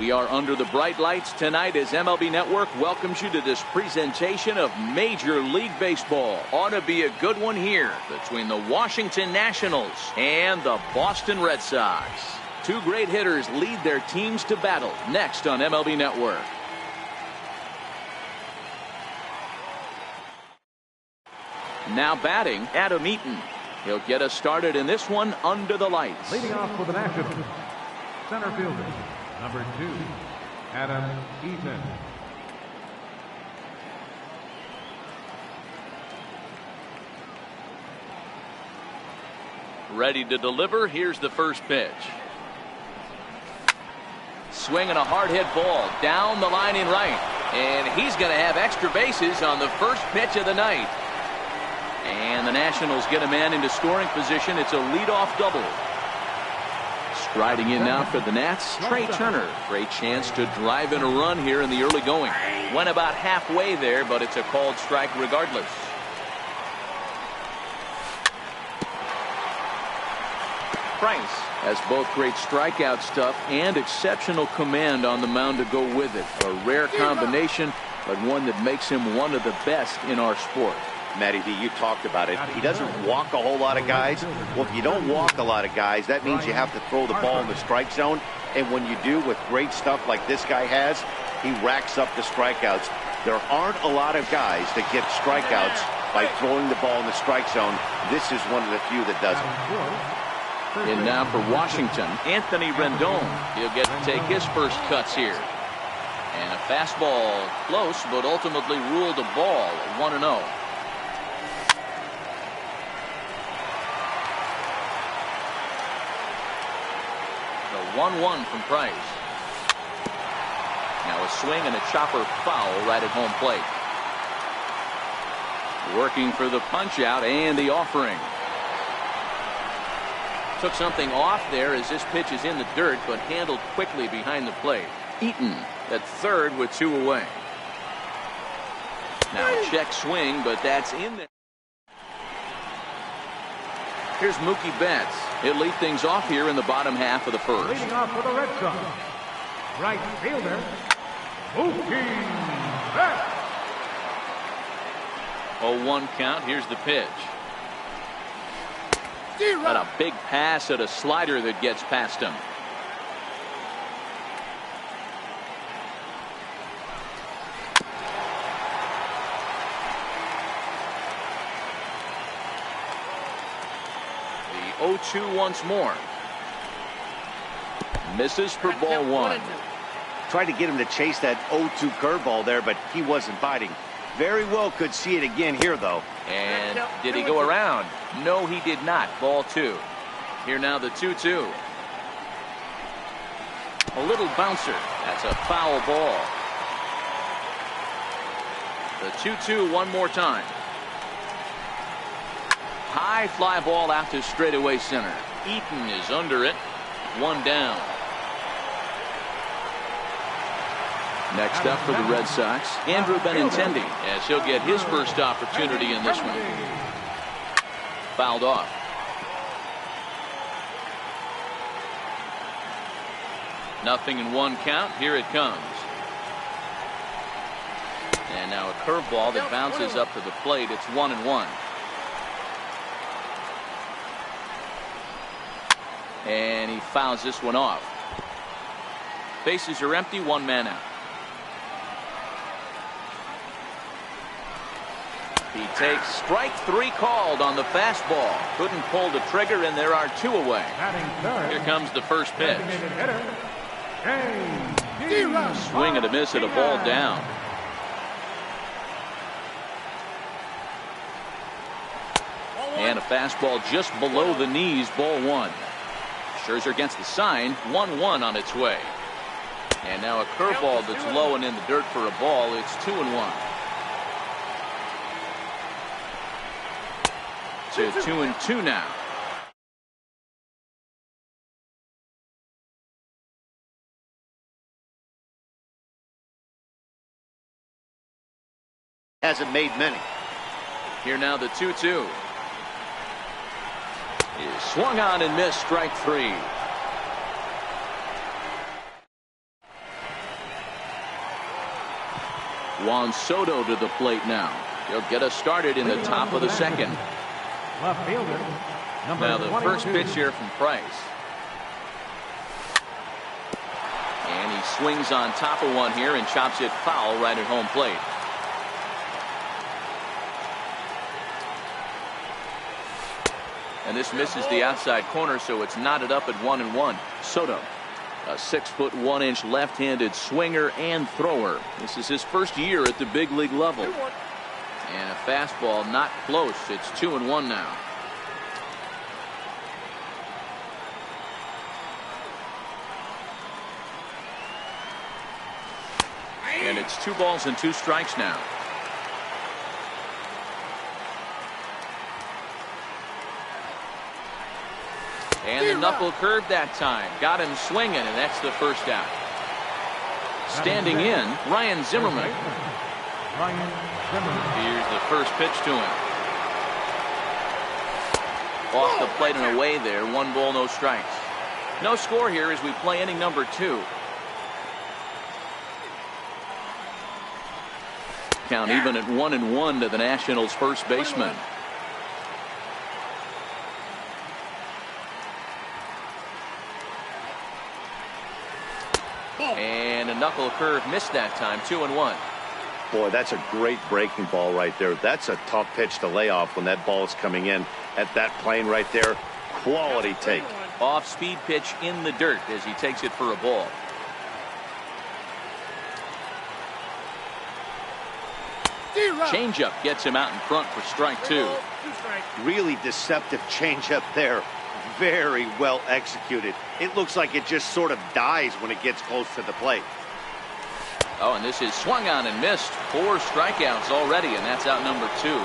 We are under the bright lights tonight as MLB Network welcomes you to this presentation of Major League Baseball. Ought to be a good one here between the Washington Nationals and the Boston Red Sox. Two great hitters lead their teams to battle next on MLB Network. Now batting, Adam Eaton. He'll get us started in this one under the lights. Leading off for the Nationals, center fielder, number 2, Adam Eaton. Ready to deliver. Here's the first pitch. Swinging a hard hit ball down the line in right. And he's going to have extra bases on the first pitch of the night. And the Nationals get a man into scoring position. It's a leadoff double. Striding in now for the Nats, Trey Turner. Great chance to drive in a run here in the early going. Went about halfway there, but it's a called strike regardless. Price has both great strikeout stuff and exceptional command on the mound to go with it. A rare combination, but one that makes him one of the best in our sport. Matty D, you talked about it. He doesn't walk a whole lot of guys. Well, if you don't walk a lot of guys, that means you have to throw the ball in the strike zone. And when you do, with great stuff like this guy has, he racks up the strikeouts. There aren't a lot of guys that get strikeouts by throwing the ball in the strike zone. This is one of the few that does it. And now for Washington, Anthony Rendon. He'll get to take his first cuts here. And a fastball close, but ultimately ruled a ball, 1-0. The 1-1 from Price. Now a swing and a chopper foul right at home plate. Working for the punch out and the offering. Took something off there as this pitch is in the dirt, but handled quickly behind the plate. Eaton at third with 2 away. Now a check swing, but that's in there. Here's Mookie Betts. He'll lead things off here in the bottom half of the first. Leading off for the Red Sox, right fielder, Mookie Betts. 0-1 count. Here's the pitch. Got a big pass at a slider that gets past him. The 0-2 once more. Misses for ball 1. Tried to get him to chase that 0-2 curveball there, but he wasn't biting. Very well could see it again here, though. And did he go around? No, he did not. Ball 2. Here now the 2-2. A little bouncer. That's a foul ball. The 2-2 one more time. High fly ball out to straightaway center. Eaton is under it. 1 down. Next up for the Red Sox, Andrew Benintendi, as he'll get his first opportunity in this one. Fouled off. Nothing in 1 count. Here it comes. And now a curveball that bounces up to the plate. It's 1-1. And he fouls this one off. Bases are empty. 1 man out. He takes strike 3 called on the fastball. Couldn't pull the trigger, and there are 2 away. Here comes the first pitch. Swing and a miss at a ball down. And a fastball just below the knees, ball 1. Scherzer against the sign, 1-1 on its way. And now a curveball that's low and in the dirt for a ball. It's 2-1. To 2-2 now. Hasn't made many. Here now the 2-2. Is swung on and missed, strike 3. Juan Soto to the plate now. He'll get us started in the top of the second. Left fielder, number Now the 22. first pitch here from Price. And he swings on top of one here and chops it foul right at home plate. And this misses the outside corner, so it's knotted up at 1-1. Soto, a 6'1" left-handed swinger and thrower. This is his first year at the big league level. And a fastball not close. It's 2-1 now. And it's 2 balls and 2 strikes now. And the knuckle curve that time. Got him swinging, and that's the first out. Standing in, Ryan Zimmerman. Here's the first pitch to him. Off the plate and away there. 1 ball, no strikes. No score here as we play inning number 2. Count even at 1-1 to the Nationals' first baseman. And a knuckle curve missed that time. 2-1. Boy, that's a great breaking ball right there. That's a tough pitch to lay off when that ball is coming in at that plane right there. Quality take. Off speed pitch in the dirt as he takes it for a ball. Changeup gets him out in front for strike 2. Really deceptive changeup there. Very well executed. It looks like it just sort of dies when it gets close to the plate. Oh, and this is swung on and missed. 4 strikeouts already, and that's out number 2.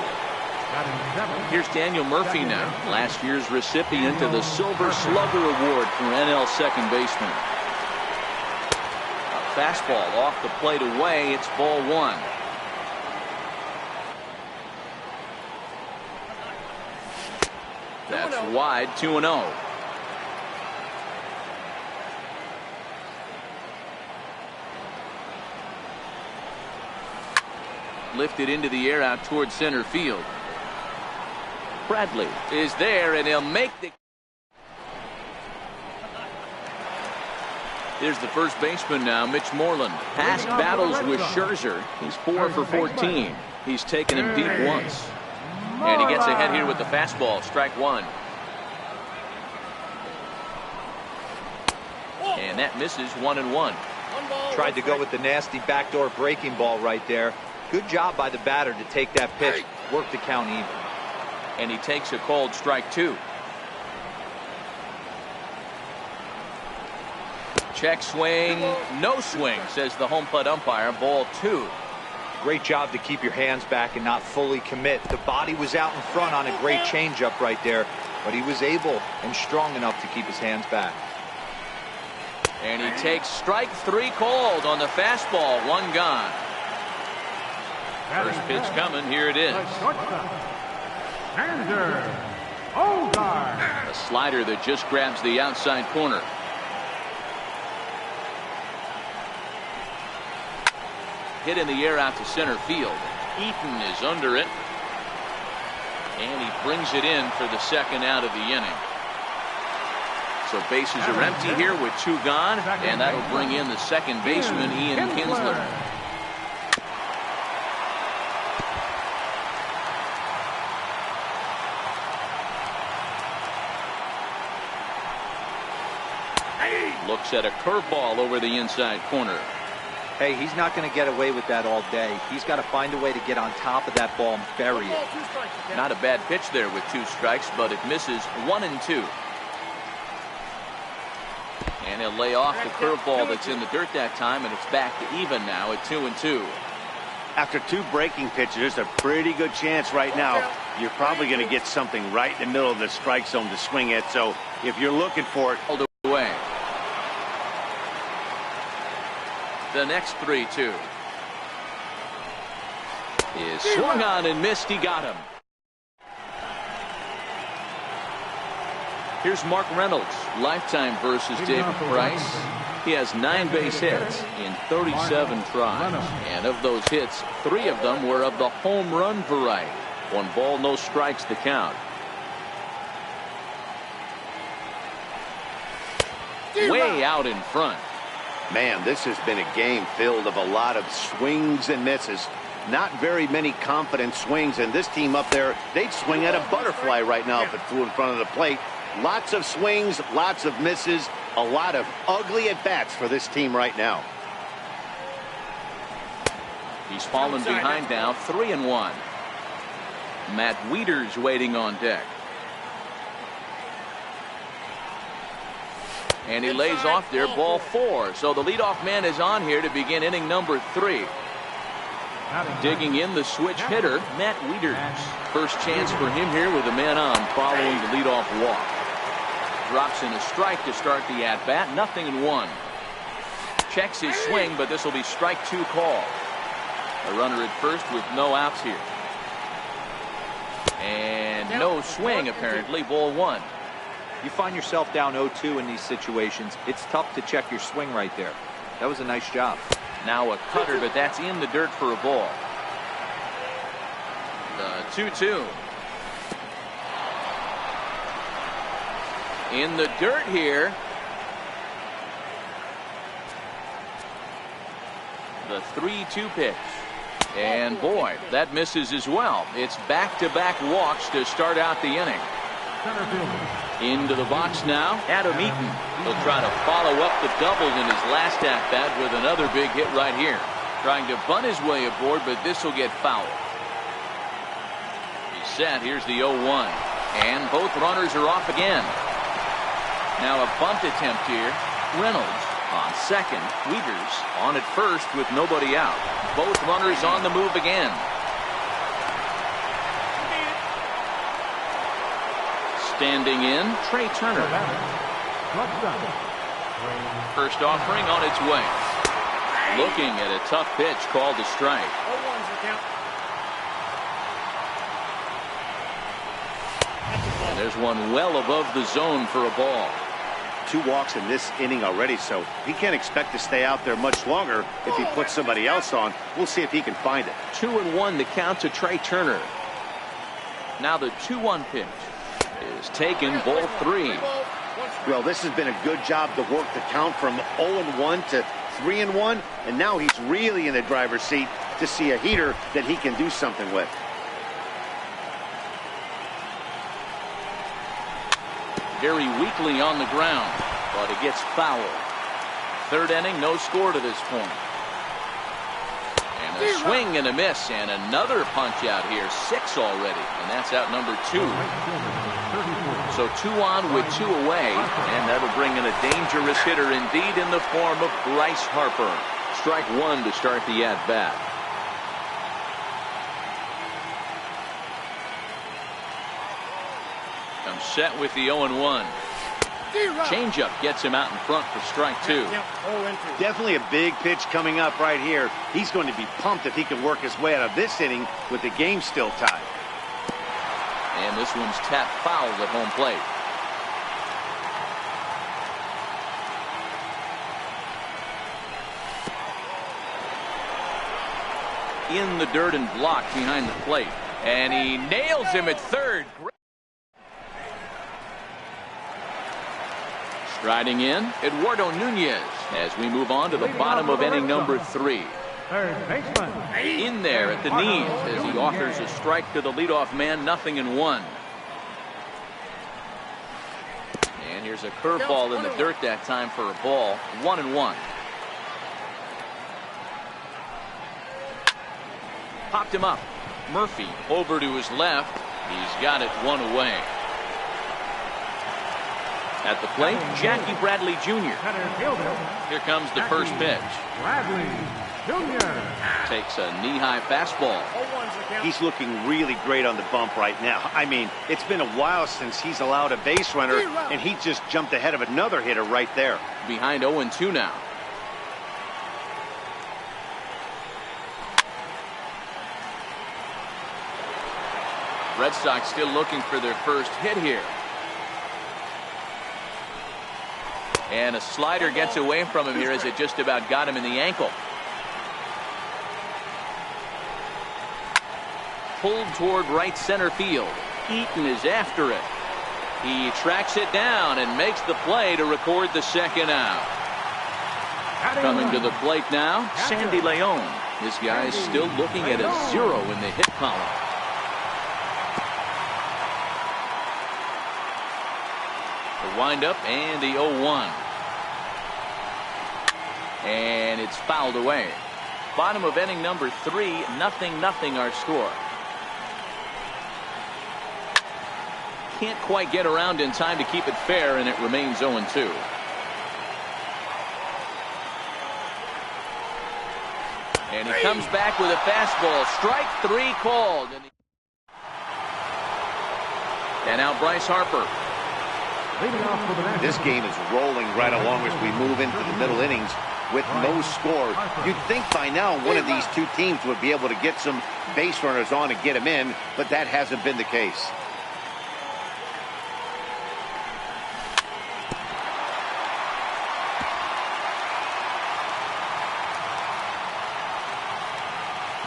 Here's Daniel Murphy now, last year's recipient of the Silver Slugger Award for NL second baseman. A fastball off the plate away. It's ball 1. That's wide. 2-0. Lifted into the air out towards center field. Bradley is there, and he'll make the. Here's the first baseman now, Mitch Moreland. Past battles with Scherzer. He's 4 for 14. He's taken him deep once. And he gets ahead here with the fastball. Strike 1. And that misses. 1-1. Tried to go with the nasty backdoor breaking ball right there. Good job by the batter to take that pitch. Work the count even. And he takes a called strike 2. Check swing. No swing, says the home plate umpire. Ball 2. Great job to keep your hands back and not fully commit. The body was out in front on a great changeup right there, but he was able and strong enough to keep his hands back. And he takes strike 3 called on the fastball. 1 gone. First pitch coming. Here it is. A slider that just grabs the outside corner. Hit in the air out to center field. Eaton is under it. And he brings it in for the second out of the inning. So bases are empty here with 2 gone. And that'll bring in the second baseman, Ian Kinsler. Looks at a curveball over the inside corner. Hey, he's not going to get away with that all day. He's got to find a way to get on top of that ball and bury it. Not a bad pitch there with 2 strikes, but it misses. 1-2. And he'll lay off the curveball that's in the dirt that time, and it's back to even now at 2-2. After 2 breaking pitches, there's a pretty good chance right now you're probably going to get something right in the middle of the strike zone to swing at. So if you're looking for it, hold away. The next 3-2 is swung on and missed. He got him. Here's Mark Reynolds, lifetime versus David Price. He has 9 base hits in 37 tries. And of those hits, 3 of them were of the home run variety. 1 ball, no strikes to count. Way out in front. Man, this has been a game filled of a lot of swings and misses. Not very many confident swings, and this team up there, they'd swing at a butterfly right now if it flew in front of the plate. Lots of swings, lots of misses, a lot of ugly at-bats for this team right now. He's fallen behind now, 3-1. Matt Wieters waiting on deck. And he lays off there, ball 4. So the leadoff man is on here to begin inning number 3. Digging in the switch hitter, Matt Wieters. First chance for him here with a man on following the leadoff walk. Drops in a strike to start the at-bat, 0-1. Checks his swing, but this will be strike 2 call. A runner at first with no outs here. And no swing apparently, ball 1. You find yourself down 0-2 in these situations. It's tough to check your swing right there. That was a nice job. Now a cutter, but that's in the dirt for a ball. The 2-2. In the dirt here. The 3-2 pitch. And boy, that misses as well. It's back-to-back walks to start out the inning. Into the box now, Adam Eaton. He'll try to follow up the double in his last at-bat with another big hit right here. Trying to bunt his way aboard, but this will get fouled. He's set. Here's the 0-1. And both runners are off again. Now a bunt attempt here. Reynolds on second. Wieters on at first with nobody out. Both runners on the move again. Standing in, Trey Turner. First offering on its way. Looking at a tough pitch called a strike. And there's one well above the zone for a ball. 2 walks in this inning already, so he can't expect to stay out there much longer if he puts somebody else on. We'll see if he can find it. 2-1 the count to Trey Turner. Now the 2-1 pitch is taken, ball 3. Well, this has been a good job to work the count from 0-1 to 3-1, and now he's really in the driver's seat to see a heater that he can do something with. Very weakly on the ground, but it gets fouled. 3rd inning, no score to this point. And a swing and a miss, and another punch out here, 6 already, and that's out number 2. So 2 on with 2 away, and that'll bring in a dangerous hitter indeed in the form of Bryce Harper. Strike 1 to start the at-bat. Comes set with the 0-1. Changeup gets him out in front for strike 2. Definitely a big pitch coming up right here. He's going to be pumped if he can work his way out of this inning with the game still tied. And this one's tapped foul at home plate. In the dirt and blocked behind the plate. And he nails him at third. Striding in, Eduardo Nunez as we move on to the bottom of inning number 3. Third baseman. In there at the knees as he offers a strike to the leadoff man, 0-1. And here's a curveball in the dirt that time for a ball, 1-1. Popped him up. Murphy over to his left. He's got it 1 away. At the plate, Jackie Bradley Jr. Here comes the first pitch. Bradley Jr. Takes a knee-high fastball. He's looking really great on the bump right now. I mean, it's been a while since he's allowed a base runner, and he just jumped ahead of another hitter right there. Behind 0-2 now. Red Sox still looking for their first hit here. And a slider gets away from him here as it just about got him in the ankle. Pulled toward right center field. Eaton is after it. He tracks it down and makes the play to record the second out. Coming to the plate now, Sandy Leon. This guy's still looking at a 0 in the hit column. The windup and the 0-1. And it's fouled away. Bottom of inning number 3, 0-0 our score. Can't quite get around in time to keep it fair, and it remains 0-2. And he comes back with a fastball. Strike 3 called. And now Bryce Harper. This game is rolling right along as we move into the middle innings with no score. You'd think by now one of these two teams would be able to get some base runners on and get them in, but that hasn't been the case.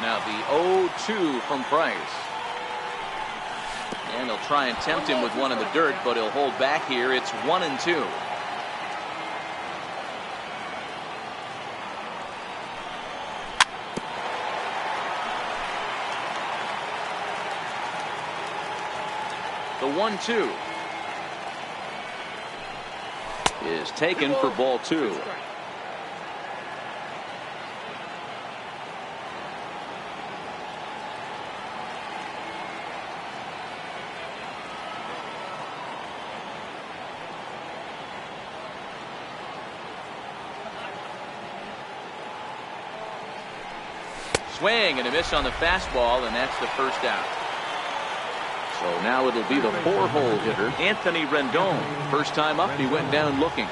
Now the 0-2 from Price. And they'll try and tempt him with one in the dirt, but he'll hold back here. It's 1-2. The 1-2 is taken for ball 2. Swing and a miss on the fastball, and that's the first out. So now it'll be the 4-hole hitter, Anthony Rendon. First time up, he went down looking.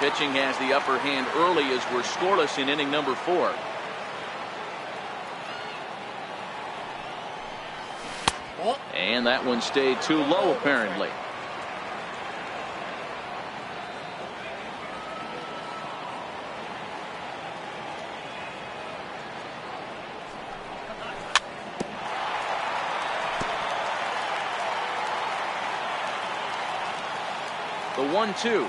Pitching has the upper hand early as we're scoreless in inning number 4. And that one stayed too low, apparently. The 1-2.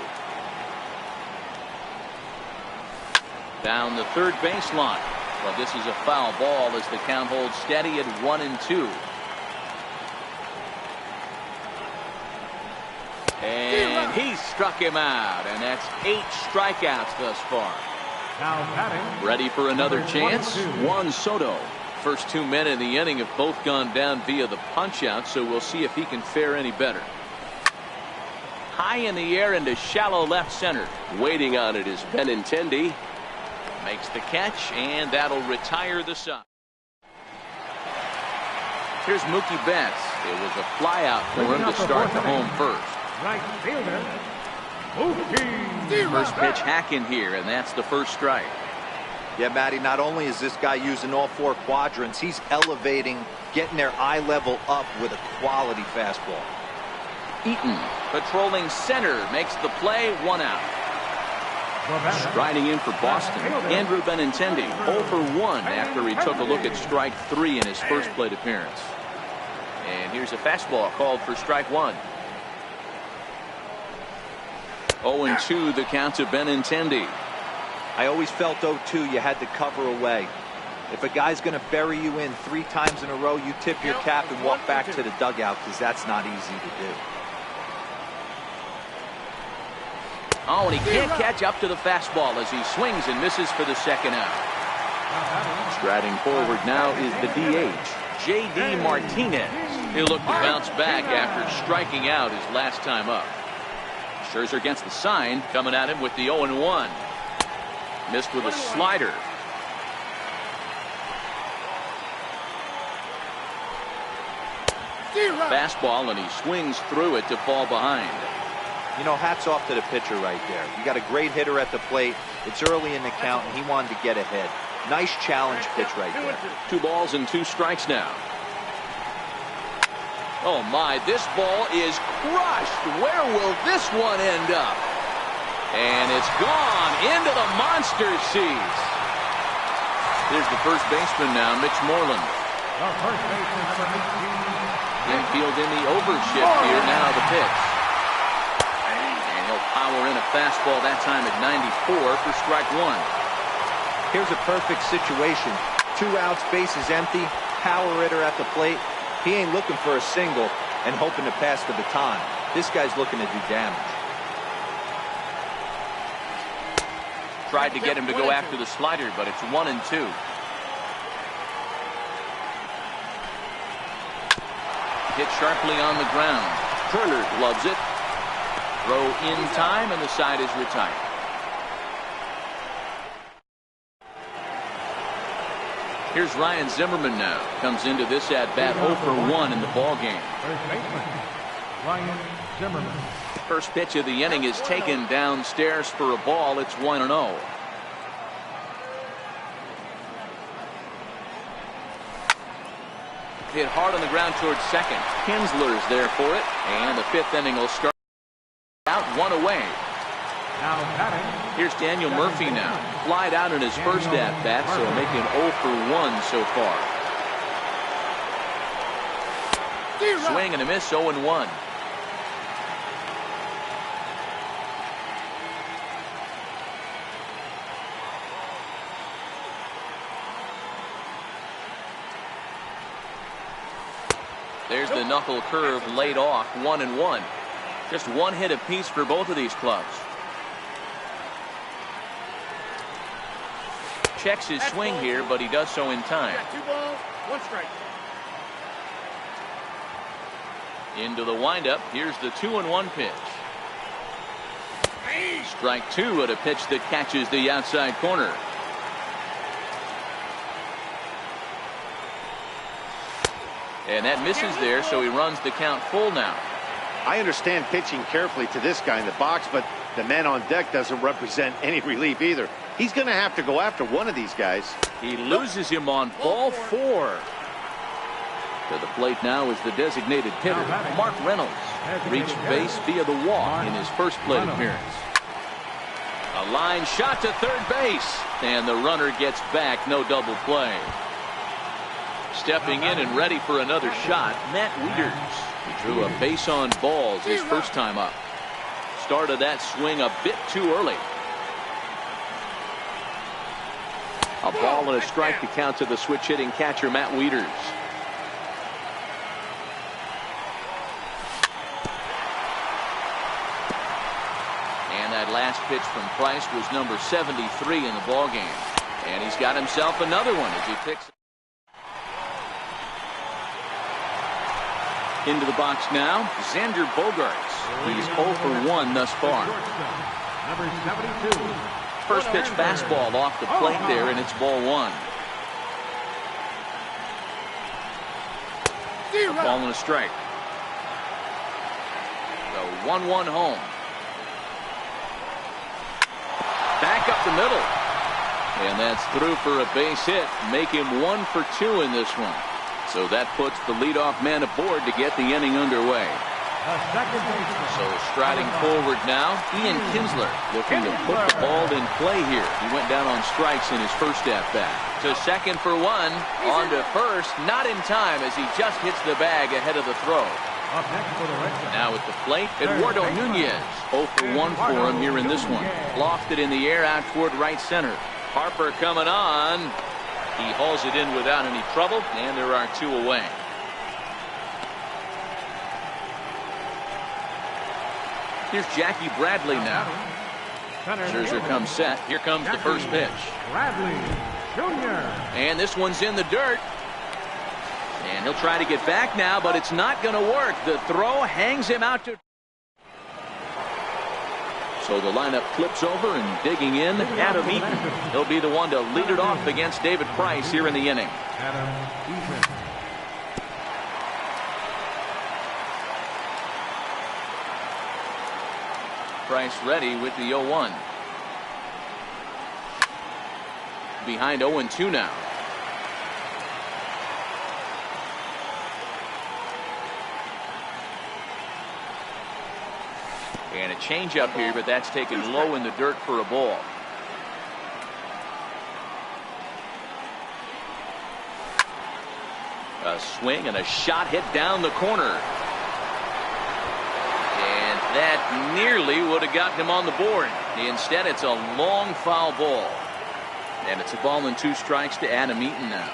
Down the third baseline. Well, this is a foul ball as the count holds steady at 1-2. And he struck him out, and that's 8 strikeouts thus far. Ready for another chance? Juan Soto. First 2 men in the inning have both gone down via the punch-out, so we'll see if he can fare any better. High in the air into shallow left center. Waiting on it is Benintendi. Makes the catch, and that'll retire the side. Here's Mookie Betts. It was a flyout for him to start the home first. Right fielder, Mookie. First pitch hacking here, and that's the first strike. Yeah, Matty, not only is this guy using all 4 quadrants, he's elevating, getting their eye level up with a quality fastball. Eaton, patrolling center, makes the play, 1 out. Striding in for Boston, Andrew Benintendi, 0 for 1 after he took a look at strike 3 in his first plate appearance. And here's a fastball called for strike 1. 0-2 the count to Benintendi. I always felt 0-2 you had to cover away. If a guy's going to bury you in 3 times in a row, you tip your cap and walk back to the dugout, because that's not easy to do. Oh, and he can't catch up to the fastball as he swings and misses for the second out. Striding forward now is the DH, J.D. Martinez. He'll look to bounce back after striking out his last time up. Scherzer gets the sign, coming at him with the 0-1. Missed with a slider. Fastball, and he swings through it to fall behind. You know, hats off to the pitcher right there. You got a great hitter at the plate. It's early in the count, and he wanted to get ahead. Nice challenge pitch right there. 2 balls and 2 strikes now. Oh my, this ball is crushed. Where will this one end up? And it's gone into the monster seats. Here's the first baseman now, Mitch Moreland. The first baseman, number 18. Infield in the overshift here now, the pitch. And he'll power in a fastball that time at 94 for strike one. Here's a perfect situation. 2 outs, bases empty, power hitter at the plate. He ain't looking for a single and hoping to pass the baton. This guy's looking to do damage. Tried to get him to go after the slider, but it's 1-2. Hit sharply on the ground. Turner gloves it. Throw in time, and the side is retired. Here's Ryan Zimmerman now. Comes into this at-bat 0 for 1 in the ballgame. First baseman, Ryan Zimmerman. First pitch of the inning is taken downstairs for a ball. It's 1-0. Hit hard on the ground towards second. Kinsler's there for it. And the 5th inning will start out 1 away. Now batting. Here's Daniel Murphy now. Flied out in his first at-bat, so making 0 for 1 so far. Swing and a miss, 0-1. There's the knuckle curve laid off, 1-1. Just 1 hit apiece for both of these clubs. Checks his swing here, but he does so in time. 2 balls, 1 strike. Into the windup. Here's the 2-1 pitch. Strike 2 at a pitch that catches the outside corner. And that misses there, so he runs the count full now. I understand pitching carefully to this guy in the box, but the man on deck doesn't represent any relief either. He's going to have to go after one of these guys. He loses him on ball 4. To the plate now is the designated hitter, Mark Reynolds. Reached base via the walk in his first plate appearance. A line shot to third base, and the runner gets back. No double play. Stepping in and ready for another shot, Matt Wieters. He drew a base on balls his first time up. Started that swing a bit too early. A ball and a strike to count to the switch hitting catcher, Matt Wieters. And that last pitch from Price was number 73 in the ballgame. And he's got himself another one as he picks it. Into the box now, Xander Bogaerts. He's 0 for 1 thus far. Number 72. First pitch fastball off the plate there, and it's ball 1. A ball and a strike. The 1-1 home. Back up the middle. And that's through for a base hit. Make him 1 for 2 in this one. So that puts the leadoff man aboard to get the inning underway. So striding forward now, Ian Kinsler looking to put the ball in play here. He went down on strikes in his first at-bat. To second for 1, on to first, not in time as he just hits the bag ahead of the throw. Now at the plate, Eduardo Nunez. 0 for 1 for him here in this one. Lofted in the air out toward right center. Harper coming on. He hauls it in without any trouble, and there are 2 away. Here's Jackie Bradley now. Scherzer comes set. Here comes the first pitch. Bradley Jr. And this one's in the dirt. And he'll try to get back now, but it's not going to work. The throw hangs him out to... So the lineup flips over and digging in, Adam Eaton. He'll be the one to lead it off against David Price here in the inning. Adam Eaton. Price ready with the 0-1. Behind 0-2 now. changeup here, but that's taken low in the dirt for a ball. A swing and a shot hit down the corner. And that nearly would have gotten him on the board. Instead, it's a long foul ball. And it's a ball and 2 strikes to Adam Eaton now.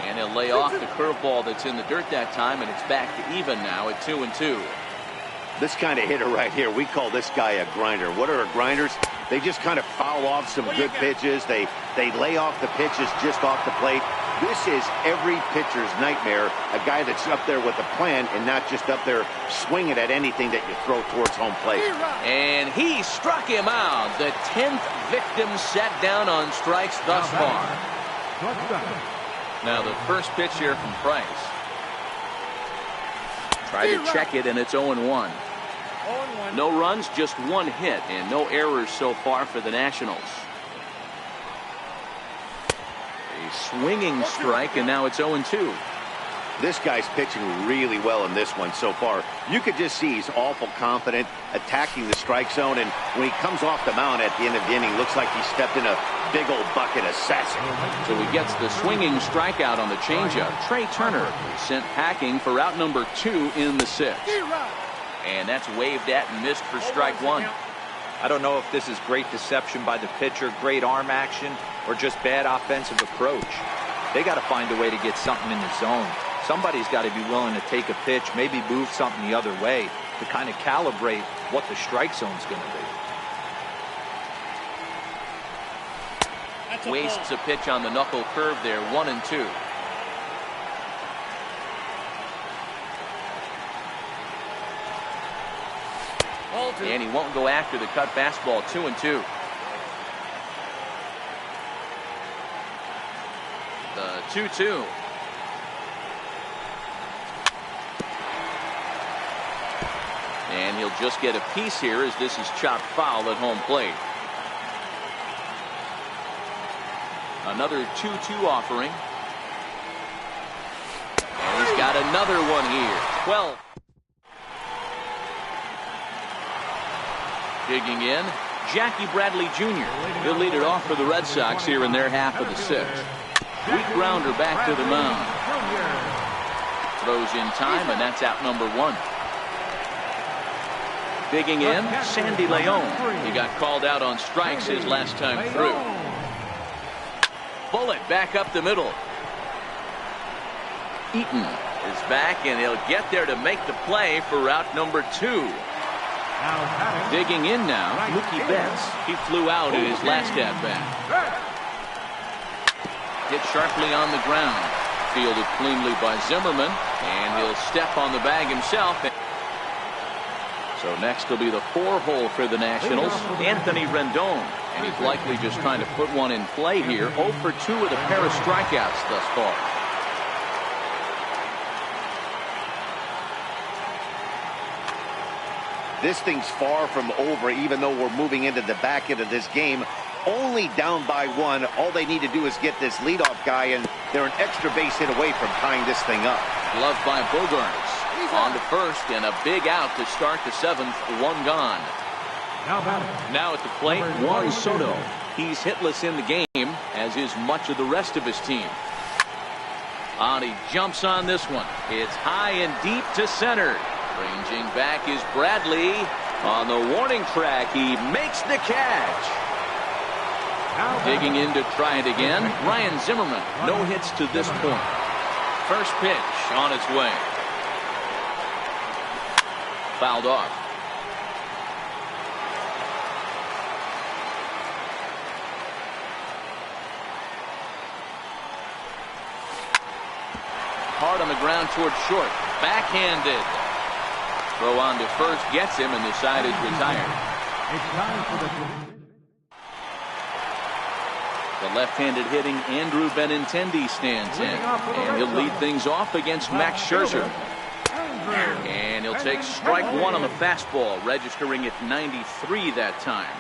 And he'll lay off the curveball that's in the dirt that time, and it's back to even now at 2-2. This kind of hitter right here, we call this guy a grinder. What are grinders? They just kind of foul off some good pitches. They lay off the pitches just off the plate. This is every pitcher's nightmare, a guy that's up there with a plan and not just up there swinging at anything that you throw towards home plate. And he struck him out. The 10th victim set down on strikes thus far. Now the first pitch here from Price. Try to check it, and it's 0-1. No runs, just 1 hit, and no errors so far for the Nationals. A swinging strike, and now it's 0-2. This guy's pitching really well in this one so far. You could just see he's awful confident, attacking the strike zone, and when he comes off the mound at the end of the inning, looks like he stepped in a big old bucket of sassy. So he gets the swinging strikeout on the changeup. Trey Turner sent packing for out number 2 in the 6th. And that's waved at and missed for strike 1. I don't know if this is great deception by the pitcher, great arm action, or just bad offensive approach. They got to find a way to get something in the zone. Somebody's got to be willing to take a pitch, maybe move something the other way to kind of calibrate what the strike zone's going to be. Wastes a pitch on the knuckle curve there, 1-2. And he won't go after the cut fastball, 2-2. The 2-2. And he'll just get a piece here as this is chopped foul at home plate. Another 2-2 offering. And he's got another one here. 12. Digging in, Jackie Bradley Jr. He'll lead it off for the Red Sox here in their half of the 6th. Weak grounder back to the mound. Throws in time, and that's out number 1. Digging in, Sandy Leon. He got called out on strikes his last time through. Bullet back up the middle. Eaton is back, and he'll get there to make the play for route number 2. Digging in now, Mookie Betts. He flew out in his last at-bat. Hit sharply on the ground. Fielded cleanly by Zimmerman, and he'll step on the bag himself. So next will be the 4-hole for the Nationals, Anthony Rendon. And he's likely just trying to put one in play here. 0 for 2 with a pair of strikeouts thus far. This thing's far from over, even though we're moving into the back end of this game. Only down by 1. All they need to do is get this leadoff guy, and they're an extra base hit away from tying this thing up. Gloved by Bogarts. On to first, and a big out to start the 7th. 1 gone. Now at the plate, Juan Soto. He's hitless in the game, as is much of the rest of his team. And he jumps on this one. It's high and deep to center. Ranging back is Bradley. On the warning track, he makes the catch. Digging in to try it again, Ryan Zimmerman. No hits to this point. First pitch on its way. Fouled off. Hard on the ground towards short. Backhanded. Throw on to first gets him, and the side is retired. The left-handed hitting Andrew Benintendi stands in, and he'll lead things off against Max Scherzer. And he'll take strike 1 on the fastball, registering at 93 that time.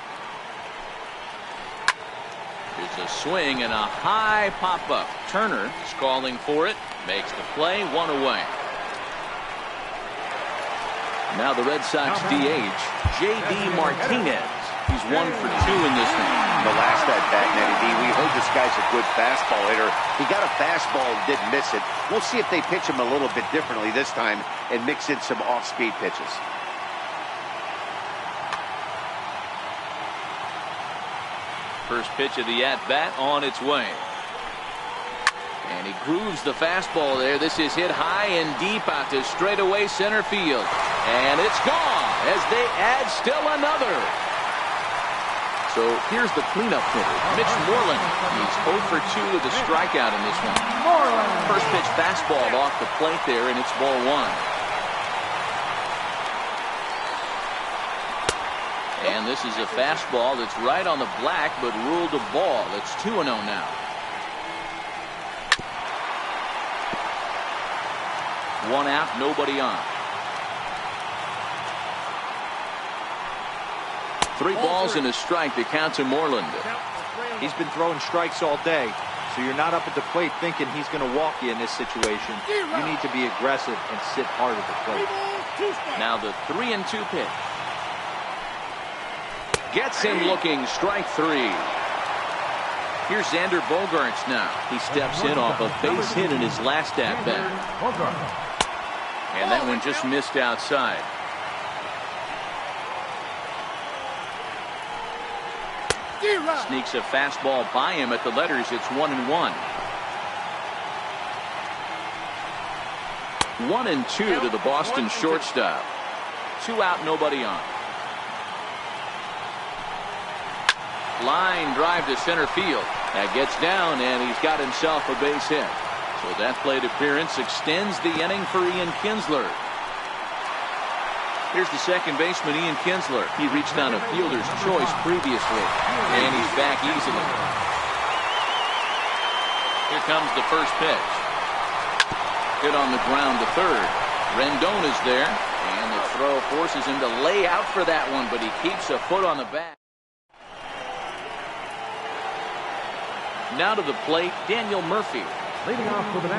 There's a swing and a high pop-up. Turner is calling for it, makes the play, 1 away. Now the Red Sox DH, J.D. Martinez. He's 1 for 2 in this one. The last at-bat, Nettie D, we heard this guy's a good fastball hitter. He got a fastball and didn't miss it. We'll see if they pitch him a little bit differently this time and mix in some off-speed pitches. First pitch of the at-bat on its way. And he grooves the fastball there. This is hit high and deep out to straightaway center field. And it's gone as they add still another. So here's the cleanup hitter, Mitch Moreland. He's 0 for 2 with a strikeout in this one. First pitch fastball off the plate there, and it's ball 1. And this is a fastball that's right on the black, but ruled a ball. It's 2-0 now. 1 out, nobody on. 3 balls and a strike to count to Moreland. He's been throwing strikes all day, so you're not up at the plate thinking he's going to walk you in this situation. You need to be aggressive and sit hard at the plate. Now the 3-2 pitch. Gets him looking, strike 3. Here's Xander Bogaerts now. He steps in off a base hit in his last at-bat. And that one just missed outside. Sneaks a fastball by him at the letters. It's 1-1. 1-2 to the Boston shortstop. 2 out, nobody on. Line drive to center field. That gets down, and he's got himself a base hit. So that plate appearance extends the inning for Ian Kinsler. Here's the second baseman, Ian Kinsler. He reached on a fielder's choice previously, and he's back easily. Here comes the first pitch. Hit on the ground to third. Rendon is there, and the throw forces him to lay out for that one, but he keeps a foot on the bat. Now to the plate, Daniel Murphy.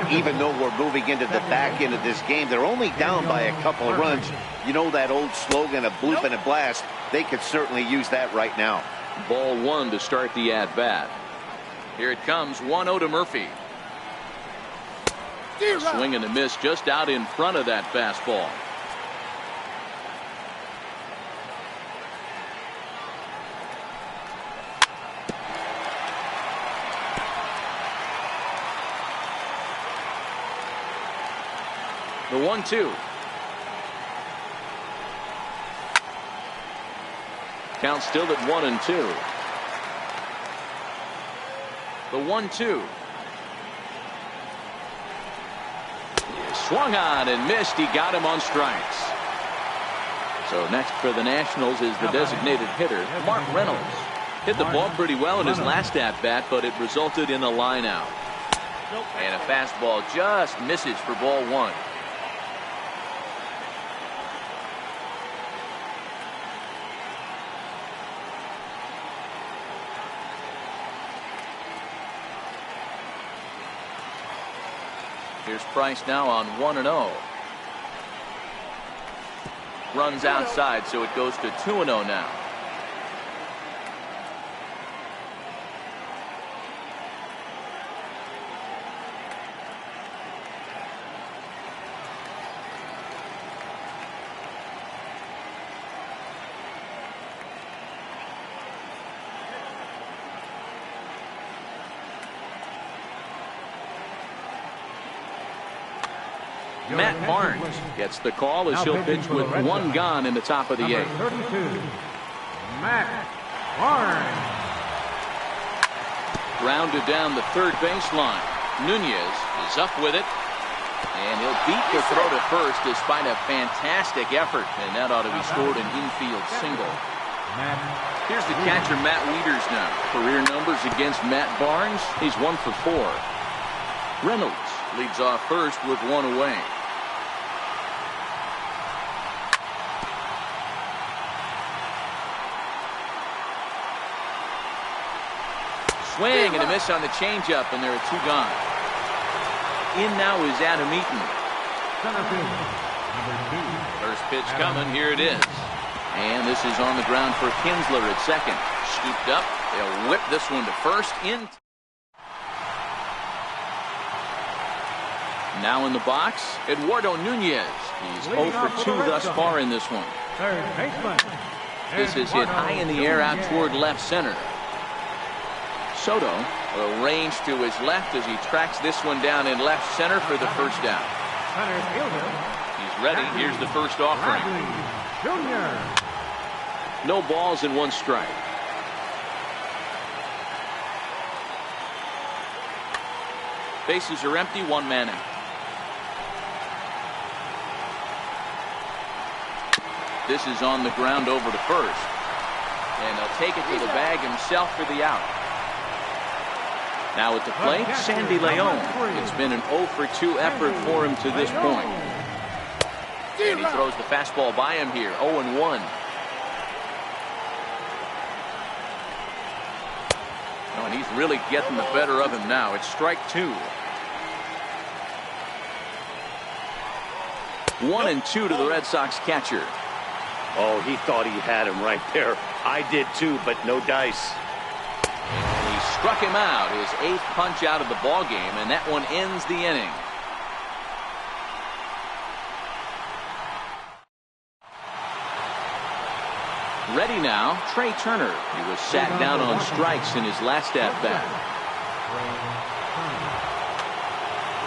Even though we're moving into the back end of this game, they're only down by a couple of runs. You know that old slogan of bloop and a blast? They could certainly use that right now. Ball 1 to start the at-bat. Here it comes, 1-0 to Murphy. A swing and a miss just out in front of that fastball. The 1-2. Count still at 1-2. The 1-2. Swung on and missed. He got him on strikes. So next for the Nationals is the designated hitter, Mark Reynolds. Hit the ball pretty well in his last at-bat, but it resulted in a line out. And a fastball just misses for ball 1. Here's Price now on 1-0. Runs outside, so it goes to 2-0 now. Matt Barnes gets the call as he'll pitch with 1 gone in the top of the 8th. 32, Matt Barnes. Grounded down the third baseline. Nunez is up with it, and he'll beat the throw to first despite a fantastic effort, and that ought to be scored an infield single. Here's the catcher, Matt Wieters now. Career numbers against Matt Barnes, he's 1 for 4. Reynolds leads off first with 1 away. Swing and a miss on the changeup, and there are 2 gone. In now is Adam Eaton. Center field, number 2. There's First pitch coming. Here it is. And this is on the ground for Kinsler at second. Scooped up. They'll whip this one to first. Now in the box, Eduardo Nunez. He's 0 for 2 thus far in this one. Third baseman. This is hit high in the air out toward left center. Soto will range to his left as he tracks this one down in left center for the first down. Center fielder. He's ready. Here's the first offering. Junior. No balls and 1 strike. Bases are empty. 1 man out. This is on the ground over to first. And he'll take it to the bag himself for the out. Now at the plate, Sandy Leon. It's been an 0 for 2 effort for him to this point. And he throws the fastball by him here. 0-1. Oh, and he's really getting the better of him now. It's strike 2. 1-2 to the Red Sox catcher. Oh, he thought he had him right there. I did too, but no dice. And he struck him out, his 8th punch out of the ball game, and that one ends the inning. Ready now, Trey Turner. He was sat down on strikes in his last at-bat.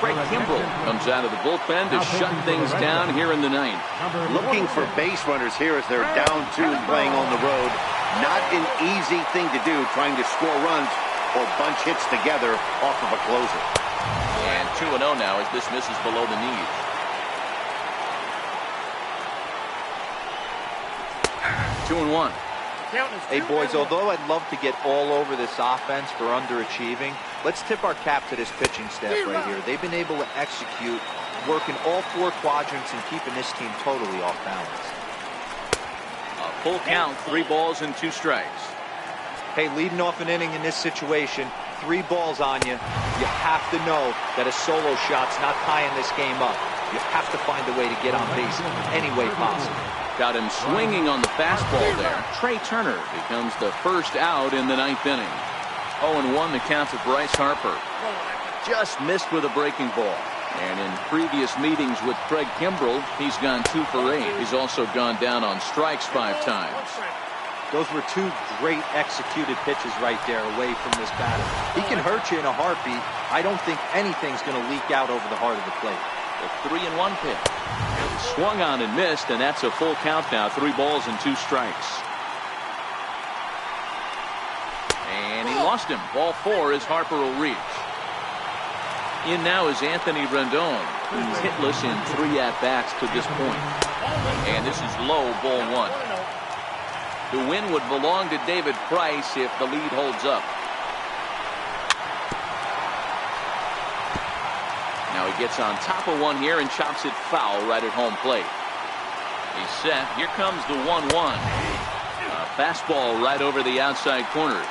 Craig Kimbrell comes out of the bullpen to shut things down here in the 9th. Looking for base runners here as they're down 2 and playing on the road. Not an easy thing to do, trying to score runs or bunch hits together off of a closer. And 2-0 now as this misses below the knees. Two and one. Hey, boys, although I'd love to get all over this offense for underachieving, let's tip our cap to this pitching staff right here. They've been able to execute, working all 4 quadrants and keeping this team totally off balance. A full count, 3 balls and 2 strikes. Hey, leading off an inning in this situation, 3 balls on you. You have to know that a solo shot's not tying this game up. You have to find a way to get on base any way possible. Got him swinging on the fastball there. Trey Turner becomes the first out in the 9th inning. 0-1 the count to Bryce Harper. Just missed with a breaking ball. And in previous meetings with Craig Kimbrell, he's gone 2 for 8. He's also gone down on strikes 5 times. Those were 2 great executed pitches right there away from this batter. He can hurt you in a heartbeat. I don't think anything's going to leak out over the heart of the plate. The 3-1 pitch. Swung on and missed, and that's a full count now. 3 balls and 2 strikes. And he lost him. Ball 4 as Harper will reach. In now is Anthony Rendon. He's hitless in 3 at-bats to this point. And this is low, ball 1. The win would belong to David Price if the lead holds up. Now he gets on top of one here and chops it foul right at home plate. He's set. Here comes the 1-1. A fastball right over the outside corner.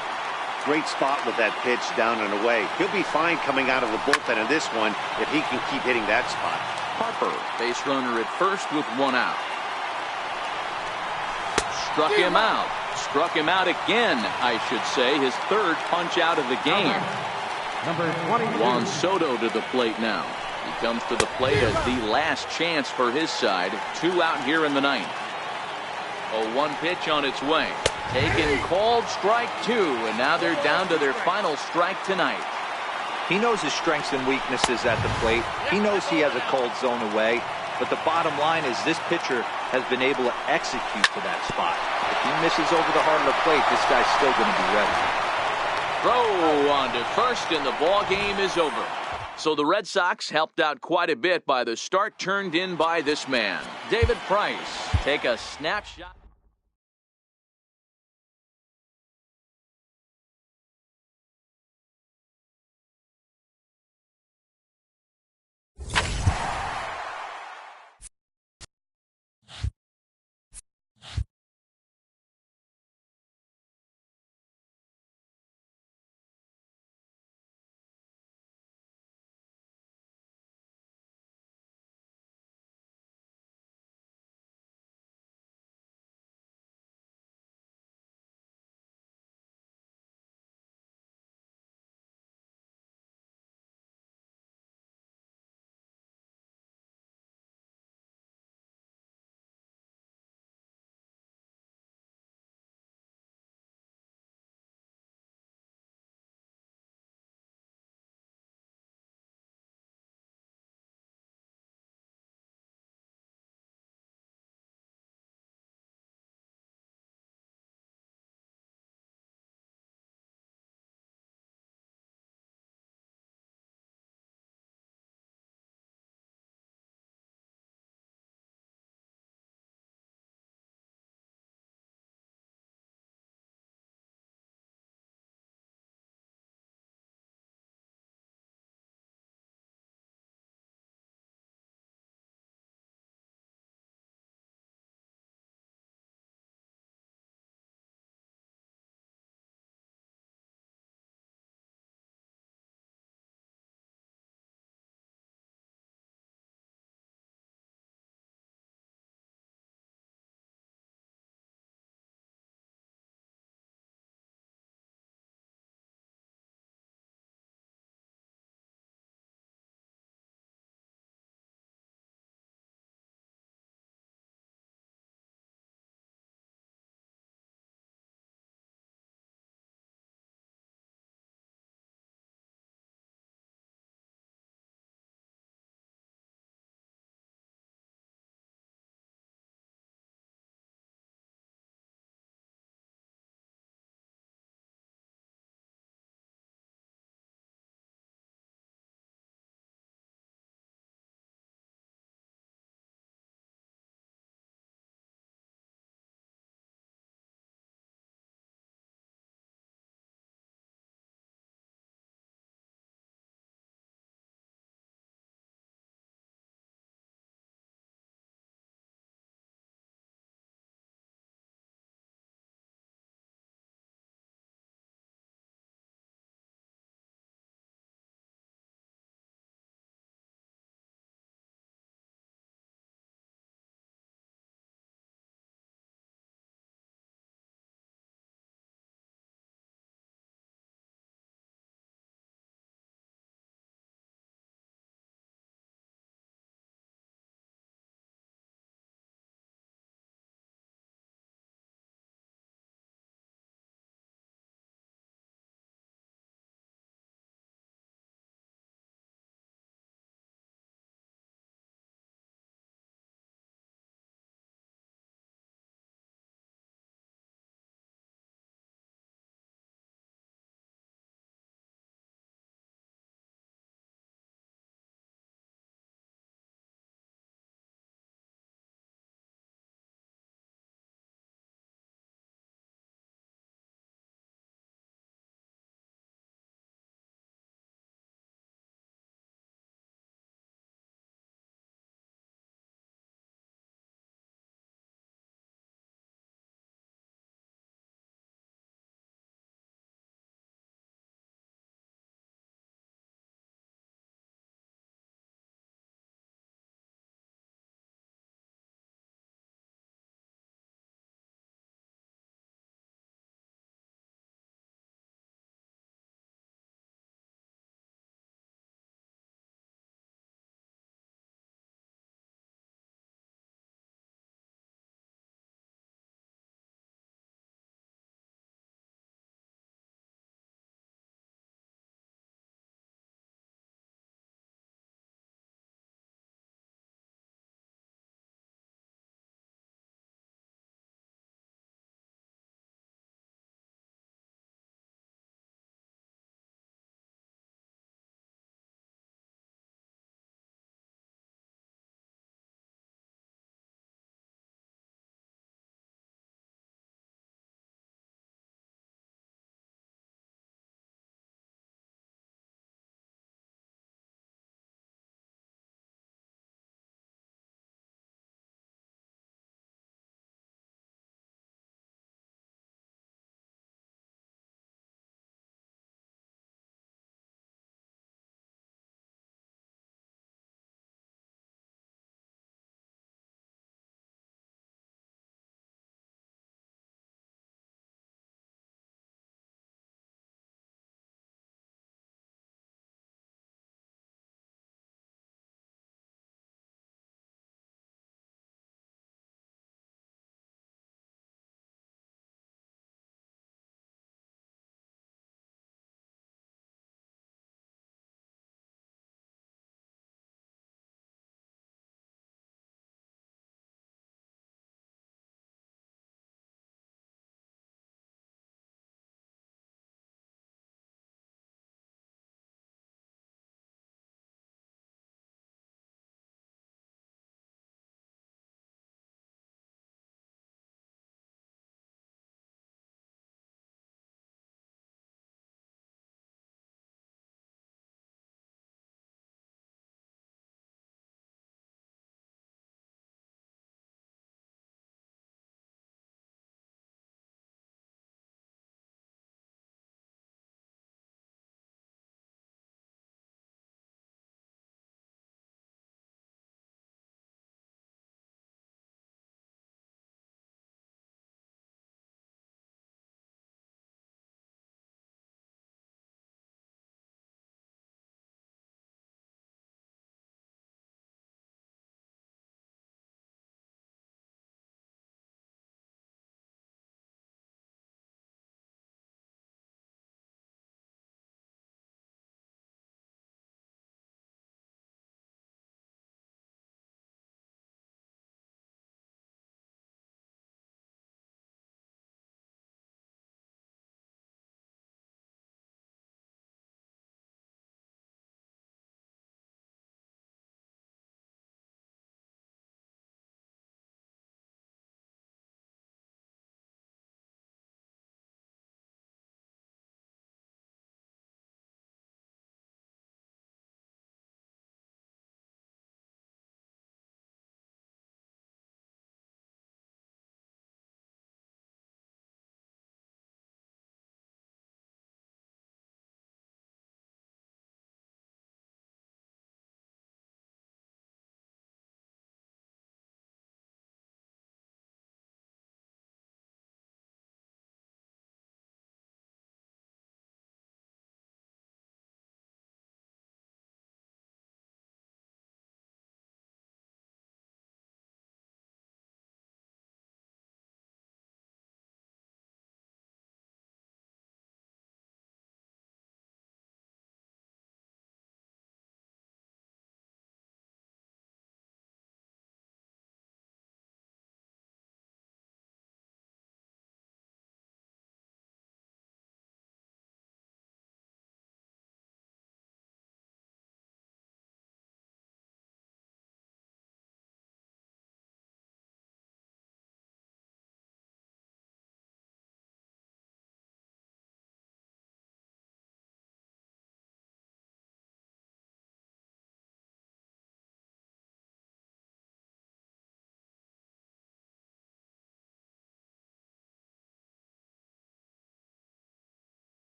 Great spot with that pitch down and away. He'll be fine coming out of the bullpen in this one if he can keep hitting that spot. Harper, base runner at first with 1 out. Struck him out. Struck him out again, I should say. His 3rd punch out of the game. Number 22. Juan Soto to the plate now. He comes to the plate as the last chance for his side. 2 out here in the 9th. A 1 pitch on its way. Taken, called, strike 2, and now they're down to their final strike tonight. He knows his strengths and weaknesses at the plate. He knows he has a cold zone away. But the bottom line is this pitcher has been able to execute to that spot. If he misses over the heart of the plate, this guy's still going to be ready. Throw on to first, and the ball game is over. So the Red Sox helped out quite a bit by the start turned in by this man, David Price. Take a snapshot.